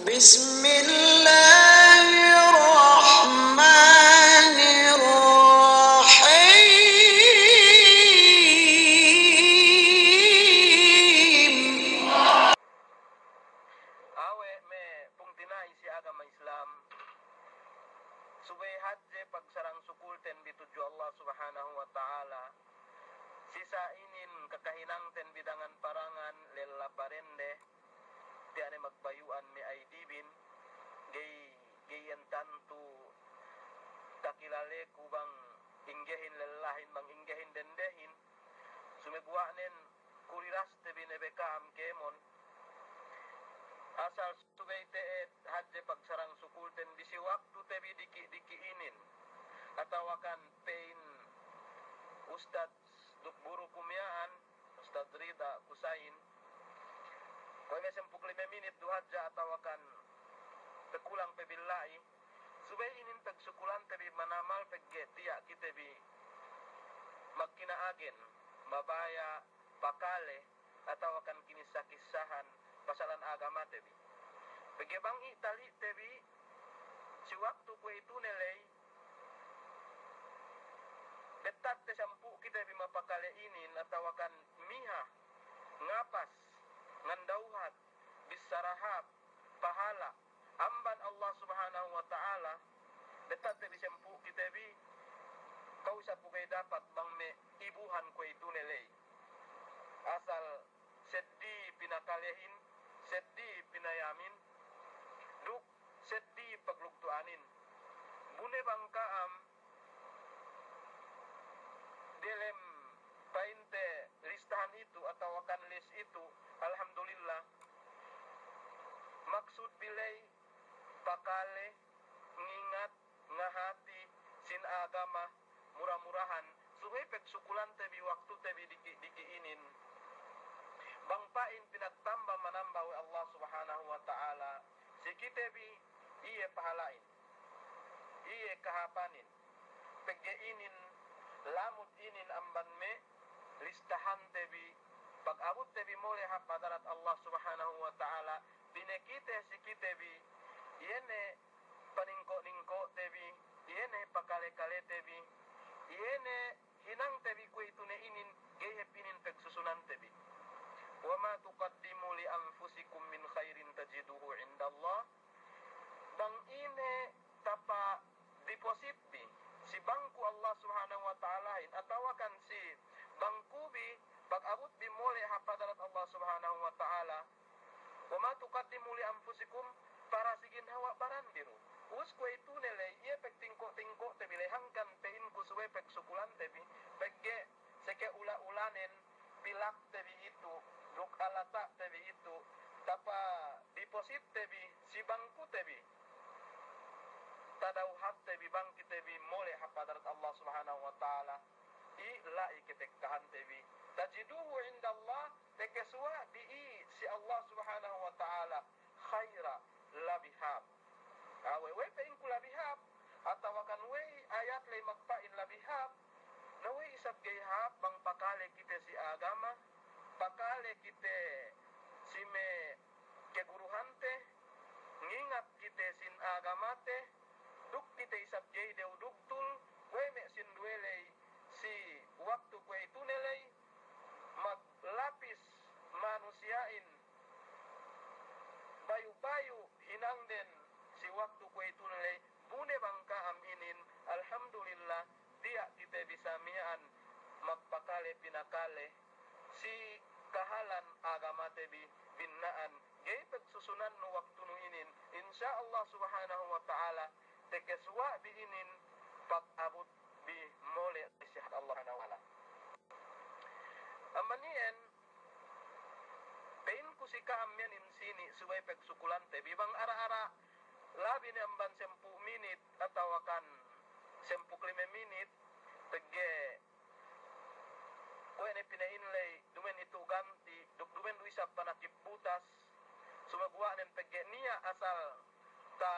Bismillahirrahmanirrahim. Awe me pungtinai si agama Islam subay hadje pagsarang sukulten bituju Allah subhanahu wa ta'ala sisa inin kakahinang ten bidangan parangan lela parende tiane magbayuan mi ay dibin gayan tantu takilale kubang inggehin lelahin bang inggehin dendehin sumegwanen kuriras tebi nebekam kemon asal subay teet hadje pagsarang sukulten bisi waktu tebi diki inin atawakan pein Ustad Dukburu Kumyaan Ustad Rida Kusain kau may 15 minit duhadja atawakan tekulang pebillai subay inin tagsukulan tebi manamal pegge tiya kitebi magkinaagen mabaya pakale atawakan kinisa-kisahan pasalan agama tebi pegebang itali tebi si waktu ko itu nelay betat te sampu kita bima pakale inin atawakan miha ngapas ngandauhat bisarahab pahala amban Allah subhanahu wa ta'ala betat te bisampu kita bi kau sa pugay dapat bang me ibuhan ko itu nelay asal seddi pinakalehin seddi pinayamin duk seddi paglugtuanin bune bangkaam dalam painte listahan itu atau akan list itu alhamdulillah maksud bilay pakale ngingat ngahati sin agama murah-murahan suhay pegsukulan tebi waktu tebi diki inin bangpain pinagtamba manamba wa Allah subhanahu wa ta'ala sikitebi iye pahalain iye kahapanin pegge inin lamut inin amban me listahan tebi pag-abot tebi mole hapadarat Allah subhanahu wa ta'ala binekite sikitebi yene paningko-ningko tebi yene pakale-kale tebi yene hinang tebi ku itu ne inin gehep inin pegsusunan tebi wa ma tuqaddimu li anfusikum min khairin tajiduhu indallah bang ine tapa deposit bi si bangku Allah subhanahu wa ta'ala atawakan si bangku bi pag-abot bi mole hapadarat Allah subhanahu wa ta'ala wa ma tuqaddimu li anfusikum para sigin hawa barandiru us ko itu nele iya pek tingko tebi lehangkan pein ku suwe pek sukulan tebi pegge seke ula-ulanen pilak tebi itu duk alata tebi itu tapa deposit tebi si bangku tebi tadauhat tebi bangki tebi mole hapadarat Allah subhanahu wa ta'ala la iketekkahan tebi tajiduhu indallah tekeswa di si Allah subhanahu wa ta'ala khaira labihab awewe peingku labihab atawakan we ayat lay magpain labihab na we isab gayhab bang pakale kita si agama pakale kita si me keguruhante ngingat kita sin agamate duk kita isab gay deu duktul we me sin duelay si waktu kue itu nelay maglapis manusiain bayu-bayu hinang den si waktu kue itu nelay bune bangka aminin alhamdulillah dia kita bisa mian magpakale pinakale si kahalan agama tebi binnaan gay pagsusunan no waktu no inin insyaallah subhanahu wa ta'ala tekeswa biinin pag-abot bi mole sihat Allah subhanahu wa ta'ala amanien pain ku si kaamyan in sini suway pagsukulan tebi bang ara-ara labi ni amban 10 minit atau akan 15 minit pegge ko ene pinainlay dumen itu ganti dumen duisa panakip butas sumagwa nen pegge niya asal ta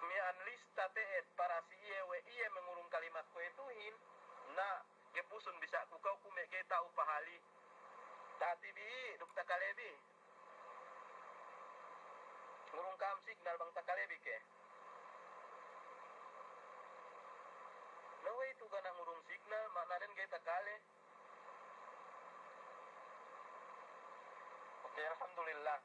mian lista teet para si iye mengurung kalimat ko ituhin na gepusun bisa ku kau kume ge tau pahali tati bi dukta kalebi bang kam signal bang takalebi ke. Nawa itu gana ngurung signal maknanen gay takale. Oke, alhamdulillah.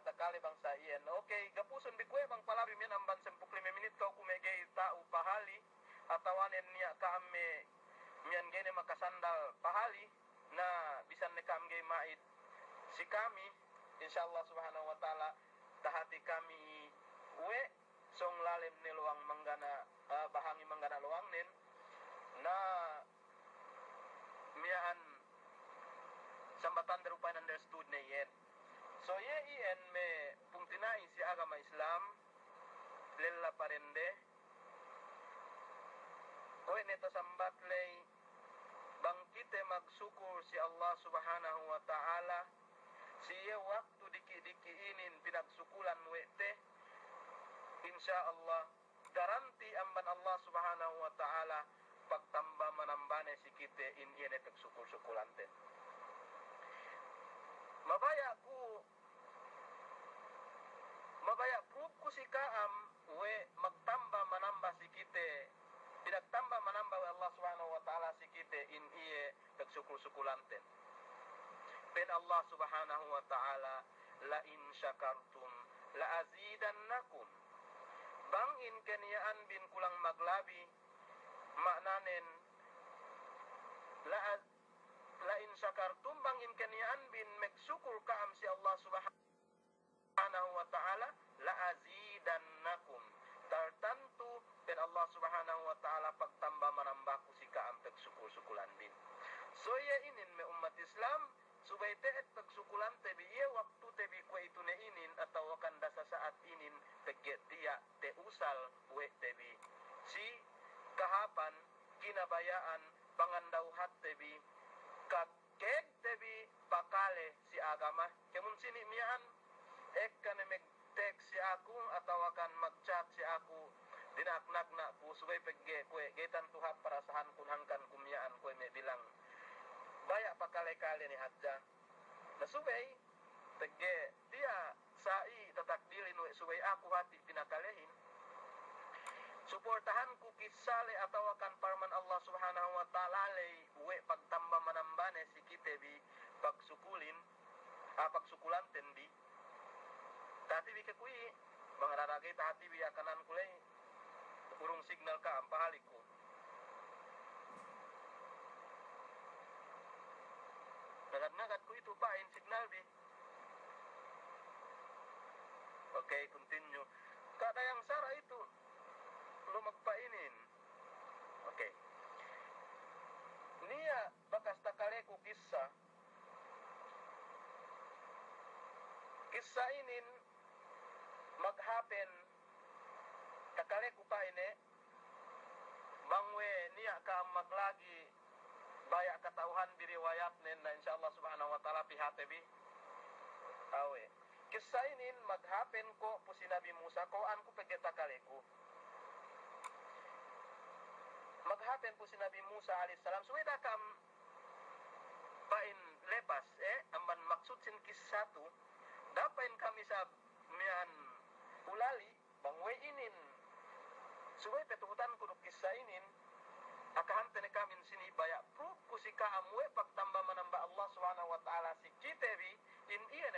Takali bang sa iyan. Okay, gapuson bi kue bang palabi min amban 15 menit kau kumegay tau pahali atawanen niya kame mian gene makasandal pahali na bisan ne kam gay mait si kami insyaallah subhanahu wa taala tahati kami we song lalem ni luang manggana bahangi manggana luang nin na mian sambatan derupa understood ne yen. So ye ien me pungtinai si agama Islam lella parende koe neta sambat lay bang kita magsyukur si Allah subhanahu wa ta'ala siya waktu diki-diki inin pinagsukulan wete insyaallah garanti amban Allah subhanahu wa ta'ala pagtamba manambane si kita in iyan pagsukur-sukulante mabaya proof ko si kaam we magtamba manamba si kite pinagtamba manamba we Allah subhanahu wa ta'ala si kite in iye pagsukur-sukulanten pen Allah subhanahu wa ta'ala la in syakartum la azidannakum bang in keniyaan bin kulang maglabi maknanen la in syakartum bang in keniyaan bin megsyukur kaam si Allah subhanahu wa ta'ala la azidannakum tertentu dan Allah subhanahu wa ta'ala pagtamba manambaku si kaam pagsyukur-sukulan bin so ya inin me umat Islam subay teet pagsukulan tebi iya waktu tebi kwe itu ne inin atau akan dasa saat inin peget dia te usal we tebi si kahapan kinabayaan pangandauhat tebi kakek tebi pakale si agama kemun sini mian kan meg-text si aku atau akan mag-chat si aku dinaknak na ku subay pegge kwe getan tuhat parasahan kunhangkan kumyaan kwe me bilang banyak pakale-kale ni hadja na subay pegge dia sai tatakdilin we subay aku hati pinakalehin suportahan ku kisale atau akan parman Allah subhanahu wa ta'ala lay we pagtamba manambane si kitebi pagsukulin pagsukulan tendi tati bi kekui mangararagay tati bi akanan kulay urung signal ka ang pahalik ko nagat-nagat ko ito pa in signal bi okay continue kada yang sara itu lumagpainin okay niya bakas takaleku kisah inin maghapen takaleku pa ini bangwe niya ka maglagi baya katauhan diriwayat nen na insyaallah subhanahu wa ta'ala pihate bi awe kisah inin maghapen ko po si Nabi Musa ko an ko pagkatakaleku maghapen po si Nabi Musa alayhis salam suweda kam pain lepas amban maksud sin kisah tu dapain kami sa mian ulali bangwe inin suway petuhutan ko kisah inin akahante ne kami sini baya proof ko si kaamwe pagtamba manamba Allah subhanahu wa ta'ala si kitebi in iyan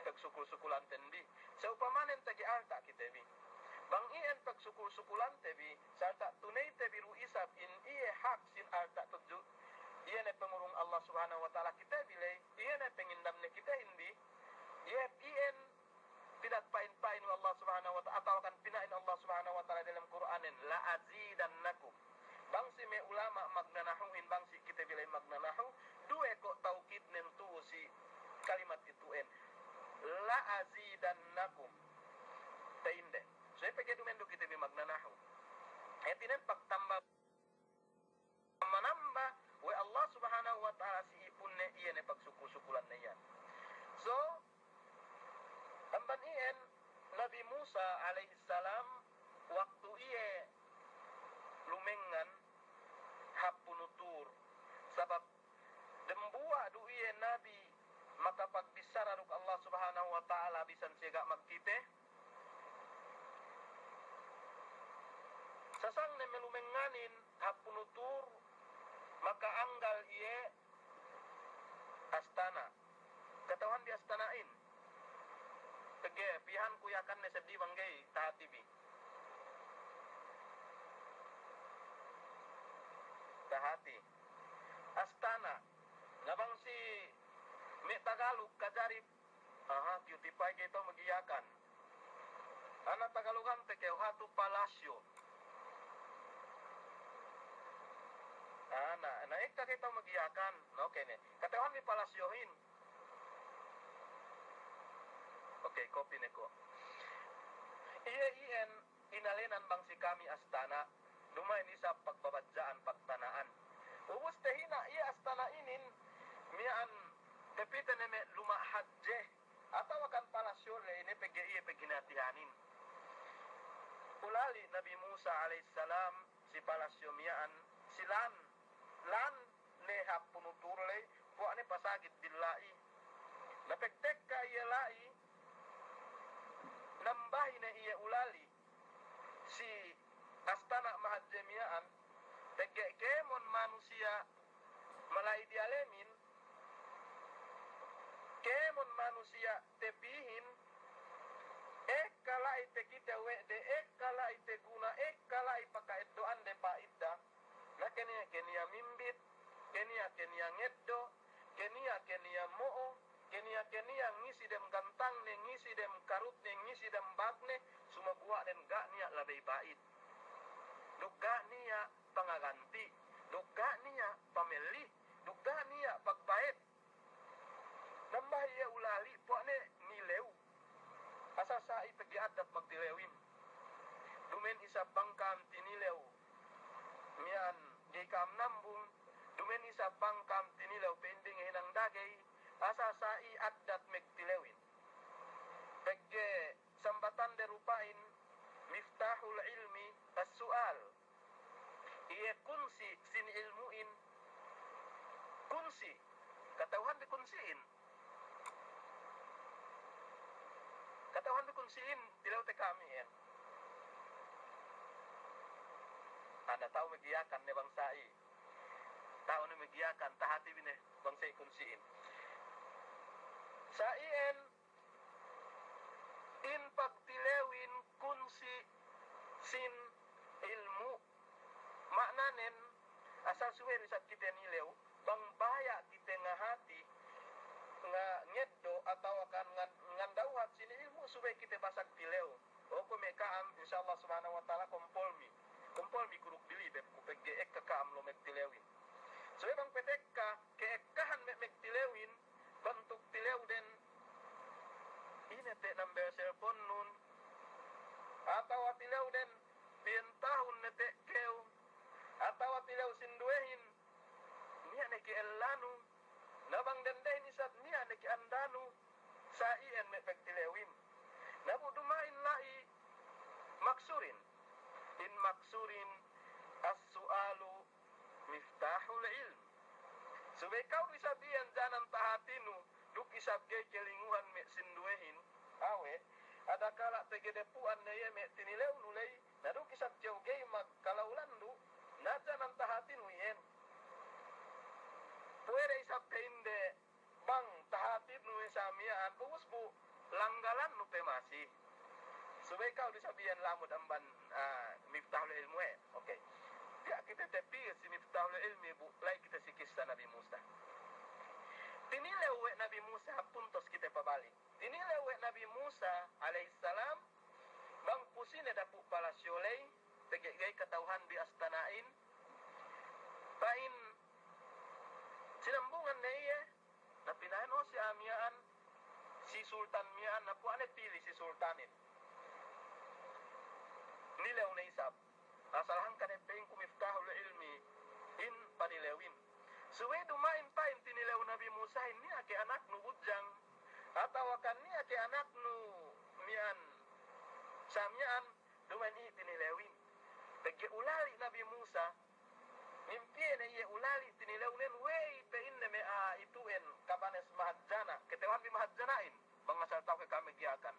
pagsukul-sukulan tendi sa upamanen tagi arta kitebi bang iyan pagsukul-sukulan tebi sarta tunay tebi ruisap in iye hak sin arta tudju iyan pengurung Allah subhanahu wa ta'ala kitebi lay iyan pengindam ne kita hindi iyan pinagpain-pain wa Allah subhanahu wa ta'ala atau akan pinain Allah subhanahu wa ta'ala dalam Quranin la azidannakum bang si me ulama magnanahuin bang si kita bilay magnanahu duwe ko taukid nentu si kalimat ituin la azidannakum tainde so ipeke dumendo kita bi magnanahu etinen pagtamba manamba we Allah subhanahu wa ta'ala si ipunne iyan pagsukusukulan na yan so amban iyan Nabi Musa alayhis salam waktu iye lumengan hapunutur sabab dembuwa du iye Nabi maka pagbisara ruk Allah subhanahu wa ta'ala bisan siya magkite sasang na melumenganin hapunutur maka anggal iye astana katawan di astanain pege pihan kuyakan na sabdi banggay tahatibi tahati astana nabang si me Tagalog kajarip cutie pie kita magiyakan anak Tagalogan te kaya hatu palasyo naik ka kita magiyakan okay ne katawan mi palasyohin okay copy ne ko iyan inalinan bang si kami astana dumain isa pagbabadjaan pagtanaan ubus tehina iya astana inin mian tepita neme lumahadje atau akan palasyo le ini PGI peginatihanin ulali Nabi Musa alaihissalam si palasyo mian silan lan lehap punuturle puane pasagit billai napektek ka iya lai nambahi na iya ulali si astana mahadjemiaan tegekemon manusia malai dialemin kemon manusia tepihin kalai te kita de kalai te guna kalai pakai doan de paida na kenia mimbit kenia ngeddo kenia moo kenia ngisi dem gantang ne ngisi dem karut ne ngisi dem bakne semua buat dan gak niat lebih baik duk gak niat pangaganti duk gak niat pameli duk gak niat pagbaik nambah iya ulali puakne nileu asa sai pegi adat magtilewin dumen isa bangkam tinileu mian gekam nambung dumen isa bangkam tinileu pending hinang dagay asa sai adat magtilewin pegi sambatan derupain miftahul ilmi as-su'al iya kunsi sin ilmuin kunsi katauhan dikunsiin katawan dikunsiin tilaw te kami yan anda tahu magiyakan ne bangsai tahu ne magiyakan tahati bine bangsai kunsiin saien in pagtilewin kunsi sin ilmu maknanen asal suwe risat kita nilew bang baya kita ngahati nga ngeddo atau akan ngandawat sini ilmu supaya kita basak tileu ko mekaam insyaallah subhanahu wa taala kompolmi kuruk dili be ku pegge ekkaam lo mek tilewin so bang petekka ke ekkahan mek tilewin bentuk tilew den ini te number cellphone nun atau tilew den pintahun nete keu atau tilew sinduehin niya neki elanu nabang dendeh ni sat niya neki andanu saien me pektilewin nabu dumain lai maksurin in maksurin as-su'alu miftahul ilm subay kau disabihan janan tahatinu duk isabgay kelinguhan me sinduehin awe ada kala tegedepuan na ye me tinilew nulay na duk isabgay gay magkalaulan du na janan tahatinu yen puwede isabteinde bang tahatid nu samian buus bu langgalan nu temasi subay kau disabihan lamud amban miftahul ilmu okay dia kita tepi si miftahul ilmi bu lai kita si kisah Nabi Musa tinilewe Nabi Musa puntos kita pabalik tinilewe Nabi Musa alaihissalam bang pusine dapu palasyolay tegay katauhan di astanain pain sinambungan na iya na pinano si Amiaan si Sultan Miaan na po pilih si Sultanin nilew na isap asalahan kanepeng kumiftahul ilmi in panilewin suwe dumain pa in tinilew Nabi Musa ini ake anak nu bujang atau akan ni ake anak nu Miaan Samiaan dumain i tinilewin pegi ulali Nabi Musa Mimpiene ye ulali tinilaunen wei pe inne me a ituen kabanes mahajana ketewan bi mahajanain bang asal tau ke kami giakan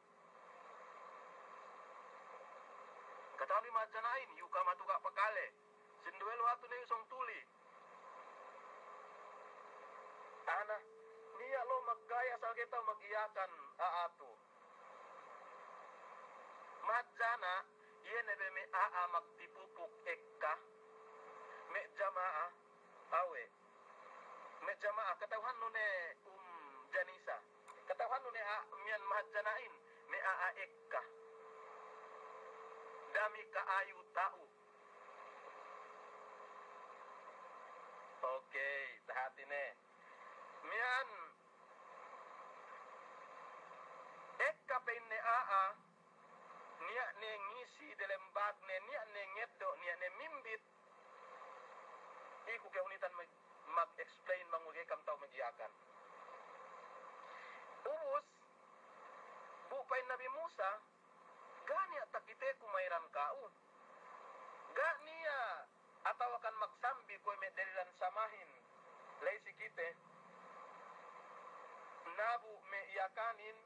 katawan bi mahajanain yu kama tuga pakale sinduelo hatu ne usong tuli ana niya lo maggaya asal kita magiakan aatu mahajana ye nebe me a magdipupuk ekka me jamaah awe me jamaah katawan no ne janisa katawan no ne a mian mahajanain me a ekka dami ka ayu tau okay tahati ne mian ekka penne a niya ne ngisi dalam bag ne niya ne ngeddo niya ne mimbit iku keunitan mag-explain mangugay kam tao magiakan. Ubus, bupay Nabi Musa, gani at takite kumayran kao. Ganiya, atawakan magsambi ko may dalilan samahin. Lay sikite, nabu me iyakanin,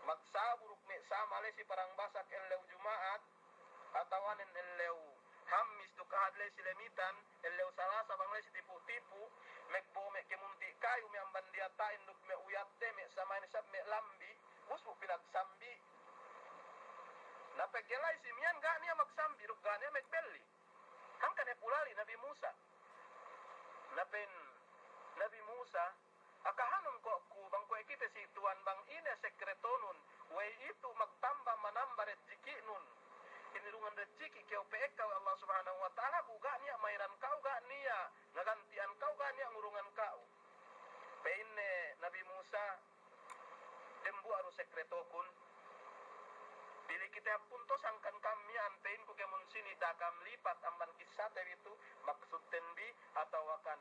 magsaburuk me sama lay si parang basak elew jumaat, atawanin elew hamis tu kahadlay silemitan, elew salasa banglay si tipu-tipu, mekbo me kemunti kayo me ambandiatain duk me uyatte me samain sab me lambi, busbu pinagsambi. Napegelay si miyan ga niya magsambi, duk ga niya megbeli. Hangkan pulali Nabi Musa. Napin Nabi Musa, akahanon ko ku bang ko ikite si tuan bang ine sekretonon, way itu magtamba manamba rejeki nun. Inirungan rezeki kau peekau Allah Subhanahu wa taala buga niya mayran kau ga niya nagantian kau ga niya ngurungan kau peine Nabi Musa dembu aru sekretokun pilih kita puntos angkan kami antein ku kemun sini dakam lipat amban kisah itu maksud tenbi atau akan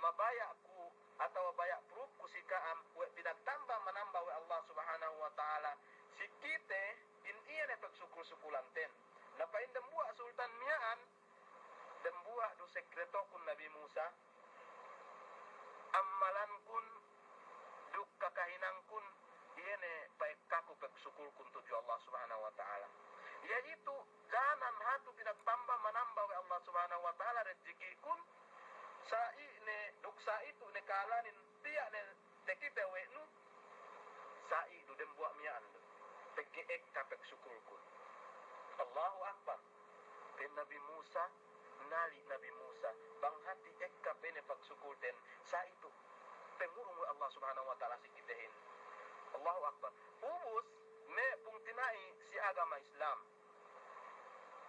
mabayaku atau bayak perutku sikaam we tidak tambah menambah we Allah Subhanahu wa taala sikite in iya ne pagsukul-sukulanten. Napain dembuak sultan miaan, dembuak do sekreto kun Nabi Musa, amalan kun, duk kakahinang kun, iya ne baik kaku pagsukul kun tuju Allah Subhanahu wa taala. Yaitu janan hatu pinagtambah menambah wa Allah Subhanahu wa taala rezeki kun, sai ne duk sai itu ne kalanin tiak ne tekite we nu, sai do dembuak miaan do. Pegi ekka pek sukulkun. Allahu Akbar. Pen Nabi Musa, nali Nabi Musa, bang hati ekka pene pak sukulten. Sa itu pengurung Allah Subhanahu wa taala sikitehin. Allahu Akbar. Ubus me pungtinai si agama Islam.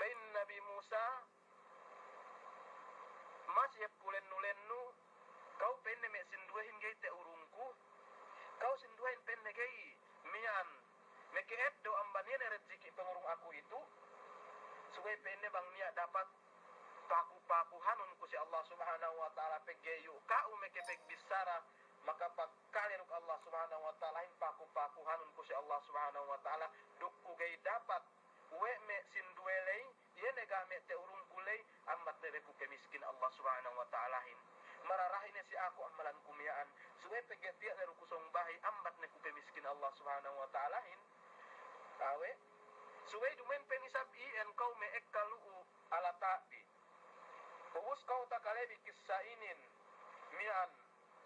Pen Nabi Musa masih kulen nulennu kau penne me sinduhin gay te urungku. Kau sinduhin penne gay mian meke eddo ambanian rezeki pengurung aku itu suwe penne bang niya dapat paku-paku hanun ku si Allah Subhanahu wa taala pegeyu kau meke peg bisara maka pakaliruk Allah Subhanahu wa taala in paku-paku hanun ku si Allah Subhanahu wa taala duk ugay dapat we me sinduelei yene ga me te urung kulei amat ne ku kemiskin Allah Subhanahu wa taala hin mararahin si aku amalan kumiyaan suwe pegetia ne kusong bahi ambat ne ku kemiskin Allah Subhanahu wa taala hin awe suwe dumen penisab en kau me ekkalu ala tabi bus kau takalebi kisah inin mian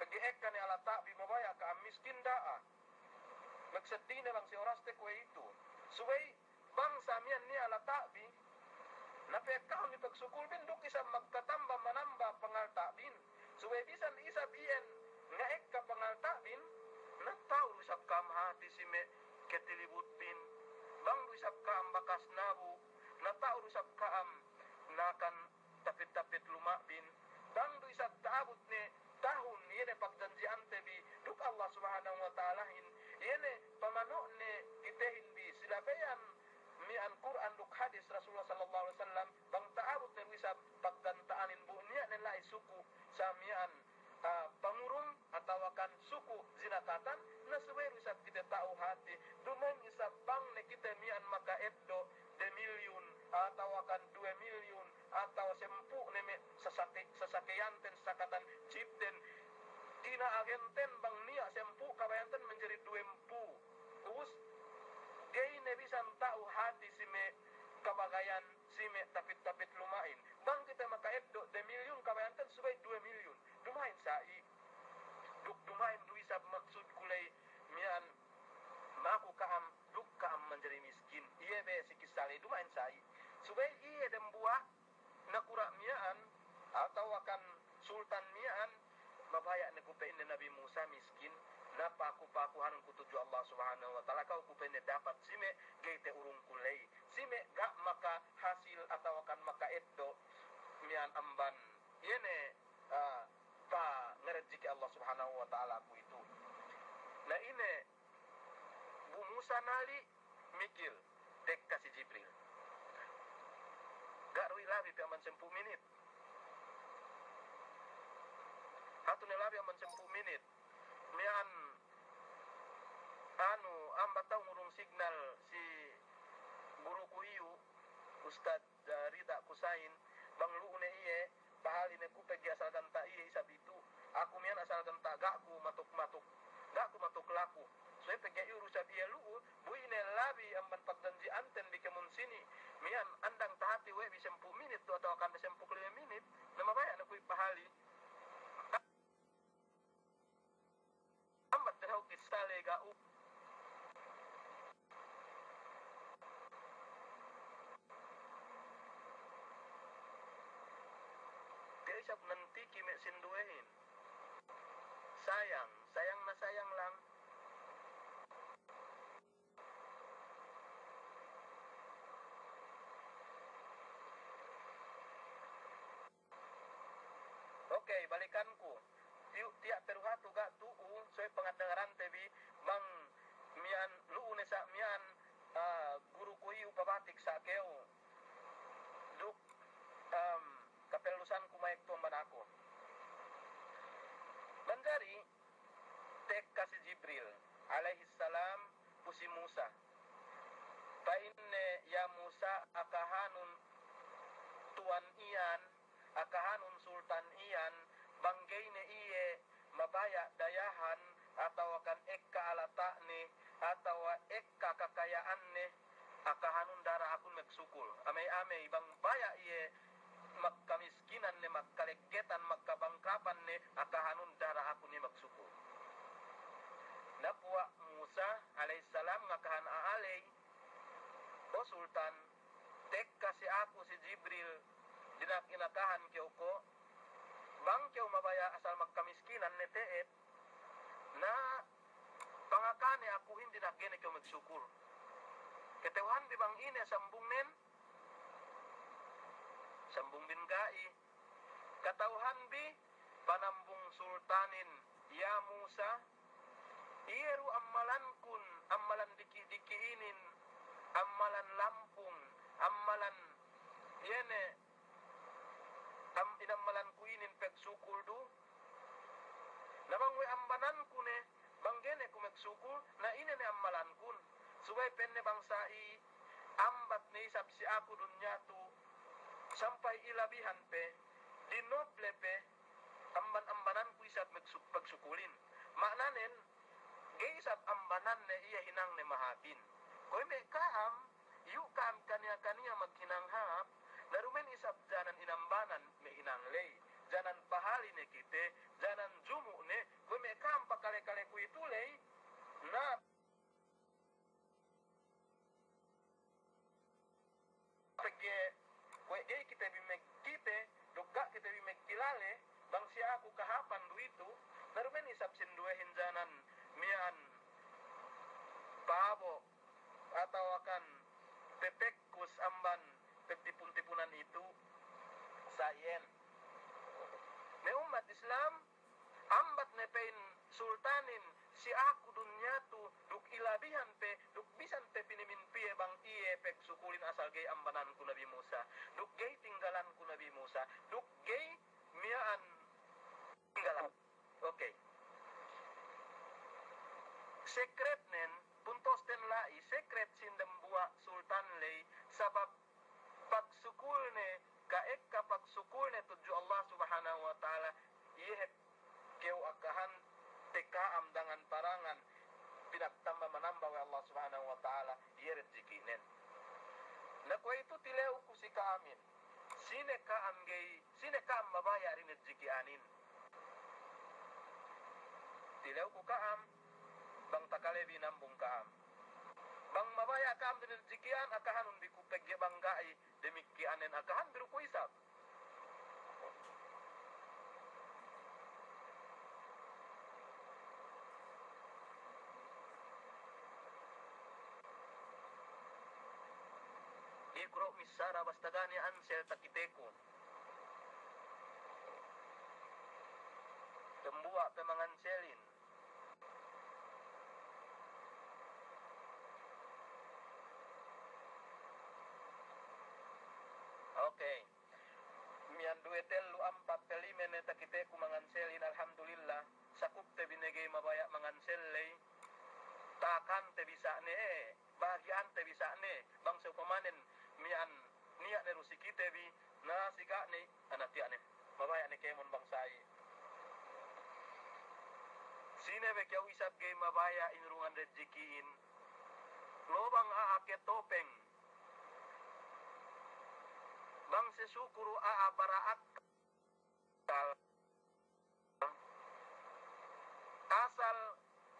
pegi ekkan ala tabi mabaya ka miskin daa magsedine bang si oraste ko itu suwe bang samian ni ala tabi nape kau ni pagsukul bin duk isa magtatamba manamba pangal tabin suwe bisan isa bien nga ekka pangal tabin na tau usap kam hati si me ketilibut bin bang rusap kaam bakas nabu natau rusap kaam nakan tapit-tapit lumabin bang rusap taabut ne tahun yene pagjanji antebi duk Allah Subhanahu wa taala hin yene pamano ne kitehin bi silabayan mi an Quran duk hadis Rasulullah sallallahu alaihi wasallam bang taabut ne rusap pagdantaanin bu niya ne lai suku samian pangurung atau akan suku zinatatan na suwe rusap kita tahu hati dumen isap bang ne kita mian maka eddo de million atau akan 2 million atau sempu ne sesakianten sakatan cipten tina agenten bang niya sempu kabayanten menjadi dua empu us gay ne bisan tahu hati sime kabagayan sime tapit lumain bang kita makaet do de million kabayanten subai 2 million lumain sai duk lumain duisa maksud kulay mian maku kaam duk kaam menjadi miskin iya be sikisale lumain sai subai iya dem buah nakura mian atau akan sultan mian mabaya ne kupain Nabi Musa miskin na paku-pakuhan kutuju Allah Subhanahu wa taala kau kupain dapat sime geite urung kulay sime gak maka hasil atau akan maka edo mian amban yene pa ngerejeki Allah Subhanahu wa taala ku itu nah ini Bu Musa nali mikir tek kasih Jibril gak rui labi piaman 10 menit hatu nelabi aman 10 menit mian anu amba tahu ngurung signal si guruku iu Ustad Rida Kusain bang lu une iye pahali ne ku pergi asal dan tak iye isab itu aku mian asal dan tak gakku matuk laku so pergi iu rusab iye lu bu ine labi amban pak janji anten di kemun sini mian andang tahati we bisa 10 menit tu atau akan 10 menit nama banyak ne ku pahali ambat terhau kisale gau dia isap nanti kime sinduehin sayang na sayang lang oke balikanku tiak teruhatu gak tuu soy pengadengaran tebi bang mian lu unesa mian guru kuiu pabatik sakeo duk kapelusan kumaik tuan aku Bandari tek kasih Jibril alaihi salam pusi Musa fa inne ya Musa akahanun tuan ian akahanun sultan ian banggaine iye mabaya dayahan atau akan ekka alata ni atau ekka kakayaan ni akahanun darah akun meksukul amei bang baya iye makkamiskinan ni makkalegetan makkabangkapan ni akahanun darah akun ni maksukul napua Musa alaihissalam ngakahan aalay o sultan tek kasih aku si Jibril dinak inakahan kiyoko bang kiyo mabaya asal magkamiskinan ni teet na pangakane aku hindi nakgene kiyo magsyukur ketewhan di bang ine sambung bingkai katauhan bi panambung sultanin ya Musa iyeru ammalan ammalan diki-dikiinin ammalan lampung ammalan yene inammalan kuinin pegsukul du nabang we ambanan ne banggene ku megsukul na ine ne ammalan kun subay penne bangsai ambat ne isap si aku dunyatu sampai ilabihan pe di noble pe ambanan ku isap pagsukulin maknanen ge isap ambanan ne iya hinang ne mahapin koy me kaam yu kaam kania maghinang hap narumen isap janan inambanan me hinang lay janan pahali ne kite janan jumu ne koy me kaam pakale-kale ku itulay na pege koy gay kita bimegkite dugga kita bimegkilale bang si aku kahapan du itu narumen isap sinduehin janan mian pabo atau akan pepekus amban peptipun-tipunan itu sayen ne umat Islam ambat ne pein sultanin si aku dunyatu duk ilabihan pe duk bisan pe pinimin piye bang iye pek sukulin asal gay ambanan ku Nabi Musa duk gay tinggalan ku Nabi Musa duk gay miaan tinggalan okay. Sekret nen puntos ten lai sekret sindem buah sultan lay sabab pagsukul ne kaek ka pagsukul ne tuju Allah Subhanahu wa taala iya rezekinen. Na ko itu tileu ku si kaamin. Sine kaam mabaya rin rezeki anin. Tileu ku kaam bang takalebi nambung kaam. Bang mabaya kaam din rezekian akahan undi ku pegge banggai demikianen akahan biru ku isap. Ikro misara bastagani ansel takiteku. Tembua pemangan selin. Okay. Mian dua telu ampat pelime ne takiteku mangan selin alhamdulillah. Sakup te binegay mabaya mangan selay. Takan te bisa ne bahagian te bisa ne bangsa pemanen mian niat ne rusiki te bi na sika ne anak tiak ne mabaya ne kemon bangsai. Sine be kau isap ge mabaya inrungan rezekiin. Lobang aake topeng. Bang sesukuru baraak asal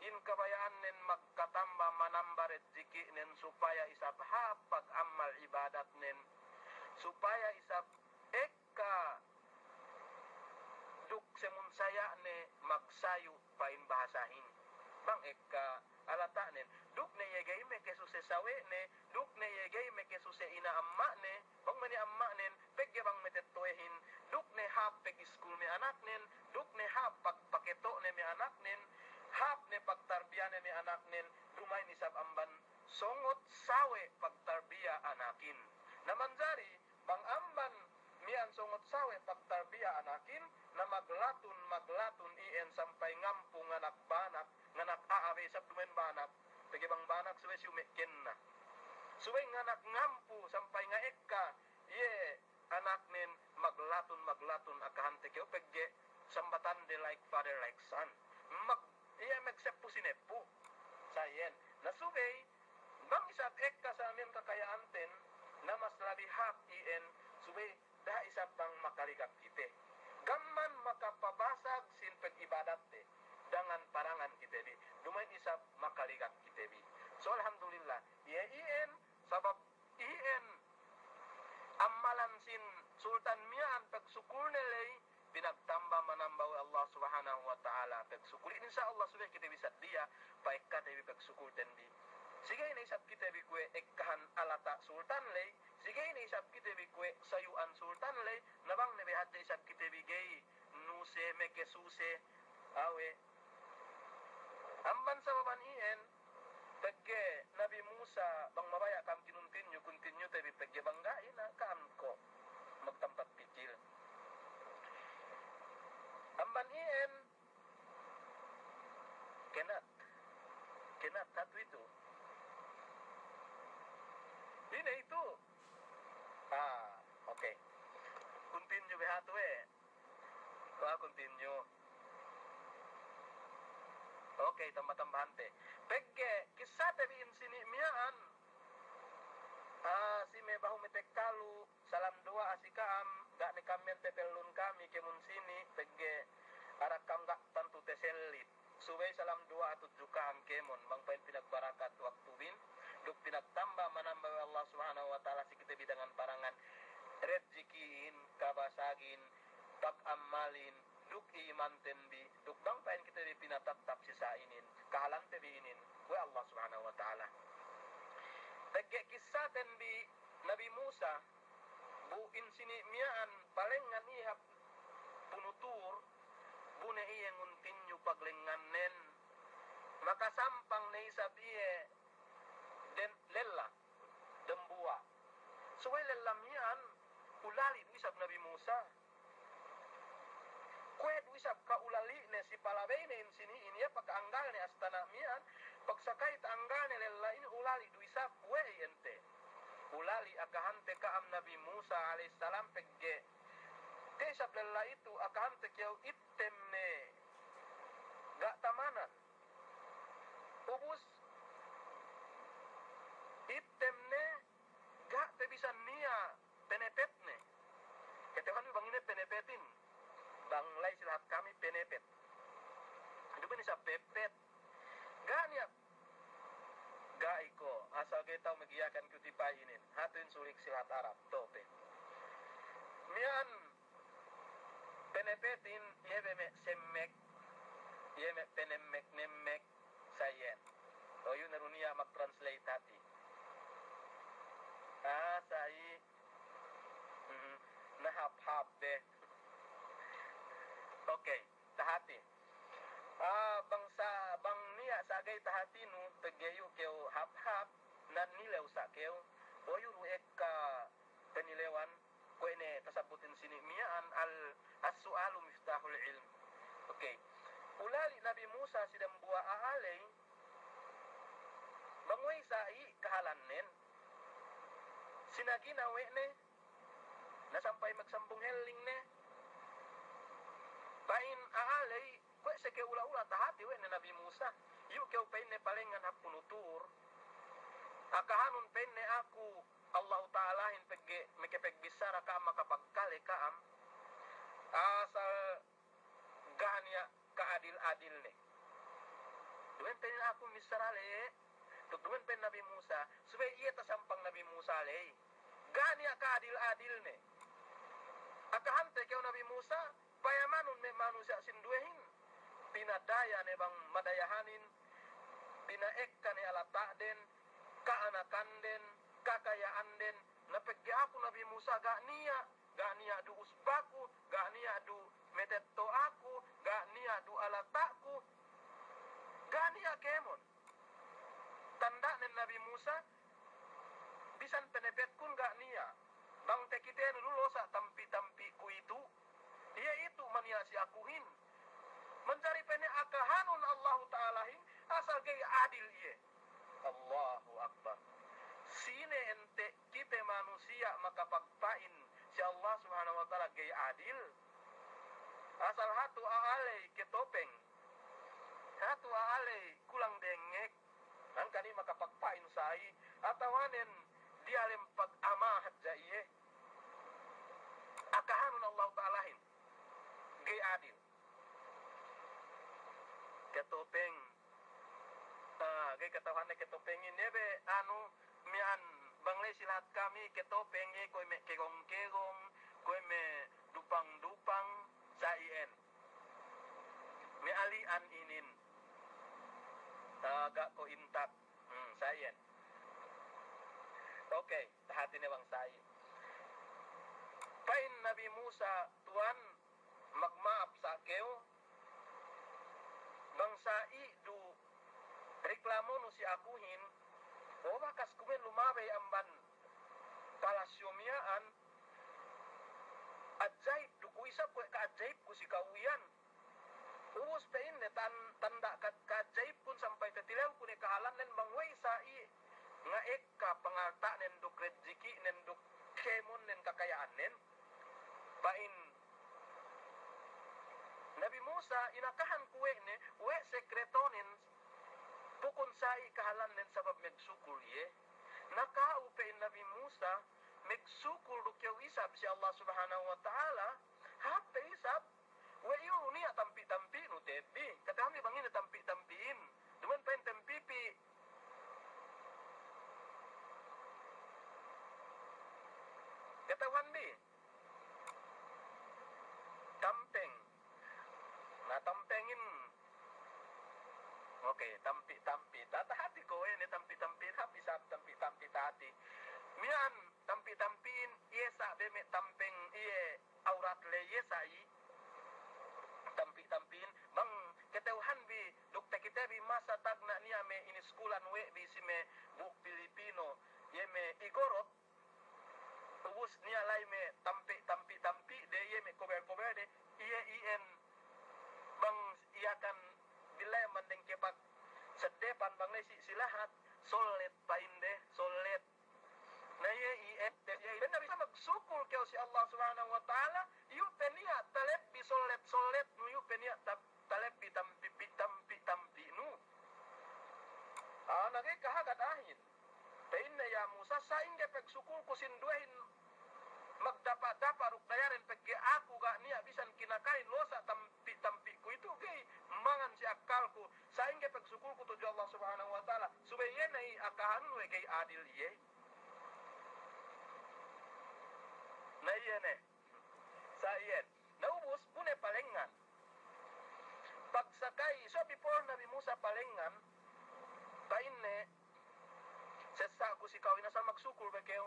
in kabayaan nen magkatamba manamba rezeki nen supaya isap hapag amal ibadat nen supaya isap eka duk semun saya ne magsayu pain bahasahin bang eka alata nen duk ne yegay me kesuse sawe ne duk ne yegay me kesuse ina amma ne bang mani amma nen pegge bang metettoehin duk ne hap peg school me anak nen duk ne hap paketo ne me anak nen hap ne pagtarbiya ne me anak nen dumay ni sab amban songot sawe pagtarbiya anakin namanjari bang amban mian songot sawe pagtarbiya anakin na maglatun ien sampai ngampung anak banak nganak aabe sab dumen banak pege bang banak suwe siumekken na suwe nganak ngampu sampai ngaekka ye anak nen maglatun akahante keo pegge sambatan de like father like son iya magsepu sinepu sayen na suwe bang isap ekka sa amin kakayaan ten na mas labi hak ien suwe dah isap bang makaligak kite gamman makapabasag sin pag-ibadat te dengan parangan kita bi dumain isap makaligak kita bi so alhamdulillah ien sabab ien amalan sin sultan mian pagsukur nilay pinagtamba manambaw Allah subhanahu wa ta'ala pagsukur insyaallah sudah kita bisa dia paikka tabi pagsukur ten bi sige inaisap kita bi kue ekkahan alata sultan lay sige inaisap kita bi kue sayuan sultan lay nabang nebehat isap kita bi gay nuse meke suse awe amban sa baban ien pagke Nabi Musa bang mabaya kam continue tabi pagke banggain na kam ko magtampat pikil amban ien kenat hatu itu ini itu okay continue behatu continue okay tambah-tambahan te pegge kisah tabi insini miaan si me bahu metekalu salam doa asikaam gak ne kamien tepelun kami kemun sini pegge arakam gak tantu teselit suwe salam doa atut jukaam kemon bang pain pinagbarakat waktu bin duk pinagtamba manambah Allah subhanahu wa ta'ala si kita bidangan parangan rezekiin kabasagin pag-amalin duk iman tenbi duk bang pain kita di pinatatap sisainin kahalan tebi inin we Allah subhanahu wa ta'ala pegge kisah tenbi Nabi Musa bu insini miaan palengan ihap punutur bune iye nguntinyu paglengan nen maka sampang na isab iye den lella dembua suwe lella mian ulali isab Nabi Musa kue isab ka ulali ne si palabay ne insini ini ya pagkaanggal ne astana mian pagsakay taanggal ne lella ini ulali isab kue ente ulali akahante ka am Nabi Musa alaihissalam pegge tesab lella itu akahante kiyaw item ne gak tamanan ubus itemne gak te bisa nia penepetne. Ketewan bang ini penepetin. Bang lai silhat kami penepet. Itu kan isa pepet. Gak nia. Gak iko asal kita magiakan kutipainin. Hatuin sulik silhat Arab tope. Mian penepetin yebe semek. Yebe penemek nemek sayen. O yun narunia mag-translate hati. Sai nahap-hap deh. Okay, tahati. Bang niya sagay tahati nu pagyayo keo hap-hap na nilew sa keo. O yun ka panilewan ko ine tasabutin sini miyaan as-su'alu miftahul ilm. Okay. Ulali Nabi Musa sidang buwa aalay bangoy sai kahalannen. Sinagi nawe ne nasampay magsambong heling ne. Pain aalay kwe seke ula-ula tahati we ne Nabi Musa. Yu keu pain ne palengan hapunutur. Akahanun pain ne aku Allah Ta'ala hin mekepeg bisara ka makapagkale kaam. Asal ganya kaadil-adil ne. Duwen pain aku misarale. Tuduan pen Nabi Musa, supaya ia tersampang Nabi Musa leh. Gania kaadil-adil ne. Akahante kau Nabi Musa, payamanun me manusia sinduehin. Pinadaya ne bang madayahanin, pinaekka ne alatak den, kaanakan den, kakayaan den. Napegya aku Nabi Musa gak niya du usbaku, gak niya du metetto aku, gak niya du alatakku, gak niya kemon. Tanda nen Nabi Musa bisan penepet kun gak nia. Bang tekiten lulo sa tampi-tampiku itu. Dia itu mania si akuhin. Mencari pene akahanun Allah Ta'alahin asal gaya adil iye. Allahu Akbar. Sine ente kita manusia maka pagpain si Allah Subhanahu Wa Ta'ala gaya adil. Asal hatu aalay ketopeng. Hatu aalay kulang dengek. Ang kani makapagpain sai atawanen dia lempag amahat jaiye. Akahanun Allah Ta'alahin gay adil. Ketopeng gay katawanan ketopengin nebe mian banglay silat kami ketopeng koy me kegong-kegong koy me dupang-dupang saien me alian inin agak ko intak sayen. Okay, tahati na bang say. Pain Nabi Musa tuan magmaap sa keo. Bang sai du reklamo no si akuhin. O bakas kumen lumabay amban palasyomiaan. Ajaib du kuisap ko ka-ajaib ko si kauyan. Urus pain ne tanda kajaib pun sampai tetilew kun kahalan nen bangway sai nga ekka pangalta nen duk rezeki nen duk kemon nen kakayaan nen pain Nabi Musa inakahan kuwe ne we sekretonin pukun sai kahalan nen sabab megsukul ye nakau pain Nabi Musa megsukul du keu isab si Allah Subhanahu Wa Ta'ala hape isab we yu ni tampi-tampi nu tebi. Kata kami bangin tampi-tampiin. Duman pen tempipi. Kata Wanbi. Tampeng. Na tampengin. Okay, tampi-tampi. Tata hati ko ni tampi-tampi. Hapi sa tampi-tampi tati. Mian tampi-tampiin. Iye sa beme tampeng. Iye aurat le iye sa i. Tampi-tampin bang keteuhan bi dokter kita bi masa tagna niya me ini skulan we bi si me buk Pilipino ye me igorot ubus niya lay me tampi de ye me kober de iye ien bang iakan bilay mandeng kepak sedepan bang si silahat solet painde solet na ye ien de ye na bisa magsukul keo si Allah Subhanahu Wa Ta'ala yu penia talep bi solet nu yu penia talep bi tampi nu nagay kahagat ahin pain na akahan we kay adil iye. Na iyan sa iyan naubos pune palengan pagsakay so before Nabi Musa palengan painne sesa ko si kawin asal magsukul be keo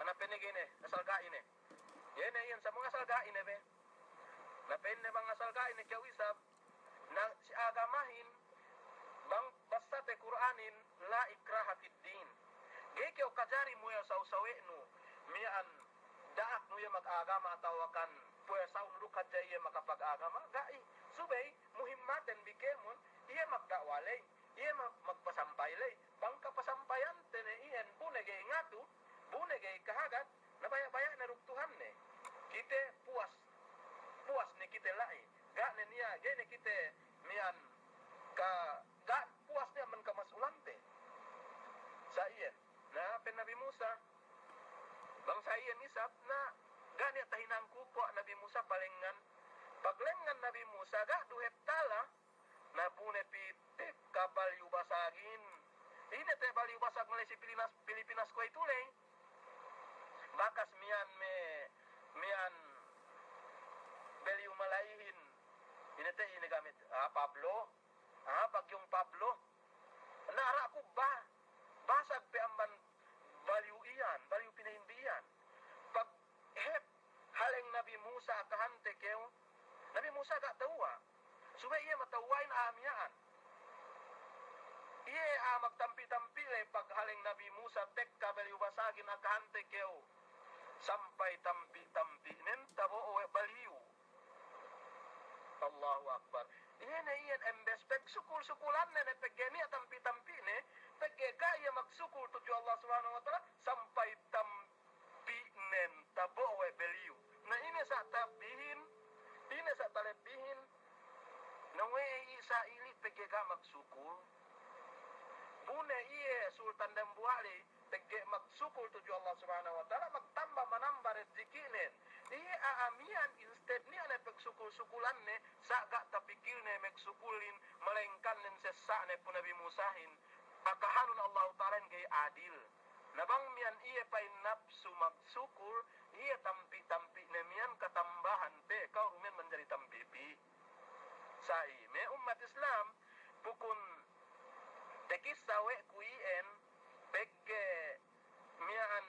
anapene gene asal gaine yene yan sa mga asal gaine be napenne bang asal gaine keo isab na si agamahin bang basta te Qur'anin la ikraha fid din ge keo kajari mo ya sausawe no mian daak no ya mag-agama tawakan puwersa unruk kadya iya makapag-agama gai subay muhimmaten bikemon iya magdawalay iya magpasampay lay bang kapasampayan tene iyan bunegay ngatu bunegay kahagat nabaya-baya na ruktuhan ne kite puas ni kite lai ga ne niya gene kite mian ka ga puas niya man kamasulante sa iyan na Nabi Musa bang sa iyan isap na gani tahinang kuko Nabi Musa palengan paglengan Nabi Musa ga duhet tala na pune pitik kapal yubasagin ini te bali yubasag mulai si Pilipinas ko itulay bakas mian beli umalayihin ini te ini gamit Pablo bagyong Pablo nara ko basag pe amban baliw pinahimbiyan pag haleng Nabi Musa kahante keo Nabi Musa gak tawa subay iya matawain amiyaan iya magtampi-tampi pag haleng Nabi Musa tek kabaliw basagin akahante keo sampai tampi-tampi nen tabo owe baliw Allahu Akbar iyan embes peg sukul-sukulan ne peggeni tampi-tampi ne pegga iya magsukul tuju Allah Subhanahu wa taala sampai tampi nen tabo owe baliw na ini sa tabihin talebihin na we isa ili pegga magsukul bune iye sultan dan buali pegge magsukul tuju Allah Subhanahu wa taala magtambah manambah rezekinen iye aamian instead ni ane pagsukul-sukulan ne sa gak tapikil ne magsukulin malengkan nen sesa ne pun Nabi Musahin akahanun Allah taala gay adil nabang mian iye pa nafsu magsukul iye tampi-tampi ne mian katambahan pe kau rumen menjadi tampipi sai me umat Islam pukun tekis sawe kuien pegge mian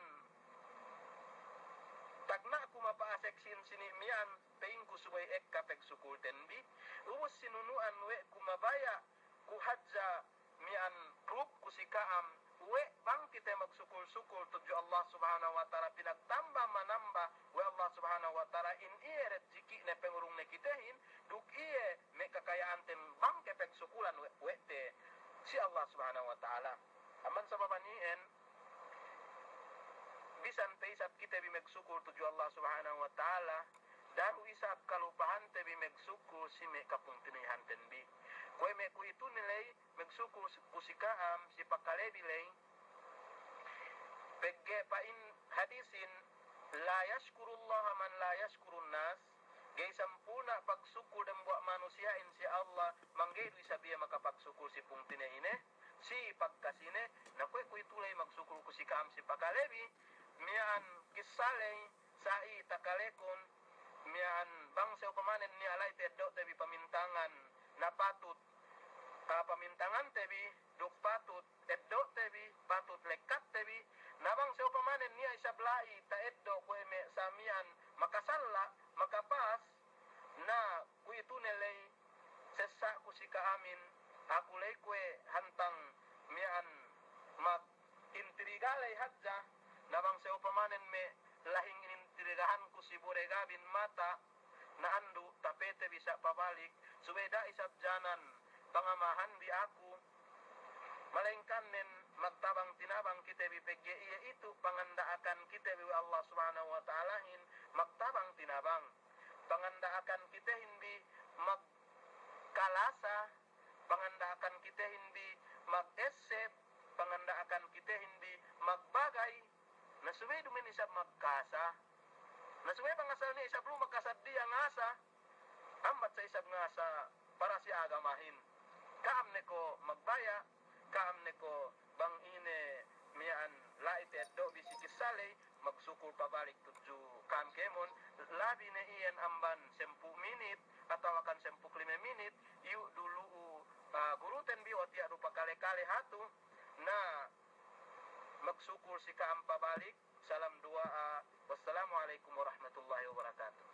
tagna ko mapaaseksin sini mian peingku subay ekka peg sukul tenbi ubos sinunuan we kumabaya ku hadja mian proof ku sikaam we bang kita magsukul-sukul tuju Allah Subhanahu wa taala pinagtambah manambah we Allah Subhanahu wa taala in iye rezeki ne pengurung ne kitehin duk iye me kakayaan ten bang kepeg sukulan we te si Allah Subhanahu wa taala aman sa babanien bisan te isap kita bimegsukul tuju Allah Subhanahu wa taala daru isap kalupahan te bimegsukul si me kapung tinihan tenbi kue me ku itu nilai megsukul kusikaam si pakalebi lay pegge pain hadisin la yashkurullah man la yashkurun nas gay sampuna pagsukul dan buat manusia insya Allah manggay isabiya makapagsukul si pungtine ine si pagkasine na kue ku itu lay magsukul kusikaam si pakalebi mian kisalay sai takalekon mian bang sa upamanen ni alay teddo tebi pamintangan na patut pamintangan tebi duk patut eddo tebi patut lekat tebi nabang sa upamanen niya isablai ta eddo ko me samian makasalla makapas na ku itu nelay sesa ku si kaamin aku lay kue hantang mian mag intrigalay hadja nabang sa upamanen me lahing intrigahan ku si buregabin mata na andu tapete bisa pabalik subeda isap janan pangamahan di aku malengkan nen magtabang tinabang kita bipegge iya itu pangandaakan kita bi Allah Subhanahu wa taala hin magtabang tinabang pangandaakan kita hindi magkalasa pangandaakan kita hindi mag-esep pangandaakan kita hindi magbagay na subay dumen isap magkasa na subay pangasal ni isap lu magkasad di ang asa ambat sa isap ngasa para si agamahin kaam ne ko magbaya kaam ne ko bang ine la ite do bisi kisale magsukur pabalik tuju kam kemon labi na iyan amban 10 menit atau akan 15 menit yuk dulu guruten biot ya rupa kale-kale hatu na magsukur si kaam pabalik salam doa wassalamualaikum warahmatullahi wabarakatuh.